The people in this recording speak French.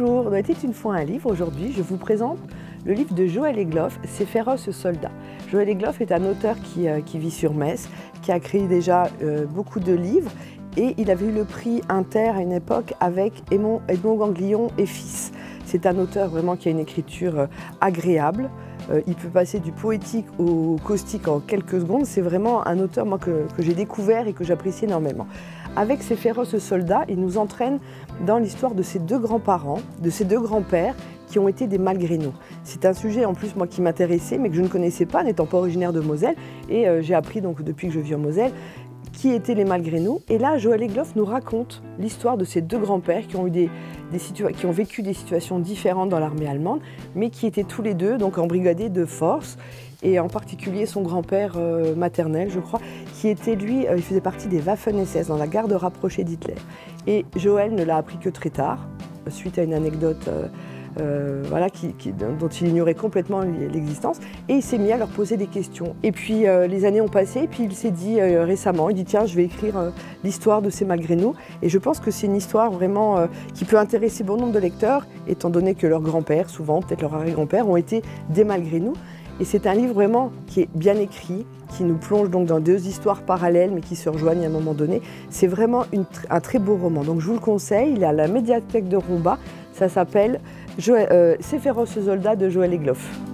Bonjour, dans était une fois un livre. Aujourd'hui, je vous présente le livre de Joël Egloff, Ces féroces soldats. Joël Egloff est un auteur qui vit sur Metz, qui a créé déjà beaucoup de livres et il avait eu le prix Inter à une époque avec Edmond Ganglion et fils. C'est un auteur vraiment qui a une écriture agréable. Il peut passer du poétique au caustique en quelques secondes. C'est vraiment un auteur moi, que j'ai découvert et que j'apprécie énormément. Avec Ces féroces soldats, il nous entraîne dans l'histoire de ses deux grands-parents, de ses deux grands-pères qui ont été des malgré-nous. C'est un sujet en plus moi qui m'intéressait mais que je ne connaissais pas n'étant pas originaire de Moselle et j'ai appris donc depuis que je vis en Moselle qui étaient les malgré-nous. Et là, Joël Egloff nous raconte l'histoire de ces deux grands-pères qui ont vécu des situations différentes dans l'armée allemande, mais qui étaient tous les deux donc embrigadés de force. Et en particulier son grand-père maternel, je crois, qui était lui, il faisait partie des Waffen-SS, dans la garde rapprochée d'Hitler. Et Joël ne l'a appris que très tard, suite à une anecdote voilà, dont il ignorait complètement l'existence, et il s'est mis à leur poser des questions. Et puis les années ont passé, et puis il s'est dit récemment, il dit tiens, je vais écrire l'histoire de ces malgré-nous, et je pense que c'est une histoire vraiment qui peut intéresser bon nombre de lecteurs, étant donné que leurs grands-pères, souvent peut-être leurs arrière-grands-pères, ont été des malgré-nous. Et c'est un livre vraiment qui est bien écrit, qui nous plonge donc dans deux histoires parallèles mais qui se rejoignent à un moment donné. C'est vraiment un très beau roman, donc je vous le conseille, il est à la médiathèque de Roubaix, ça s'appelle Ces féroces soldats de Joël Egloff.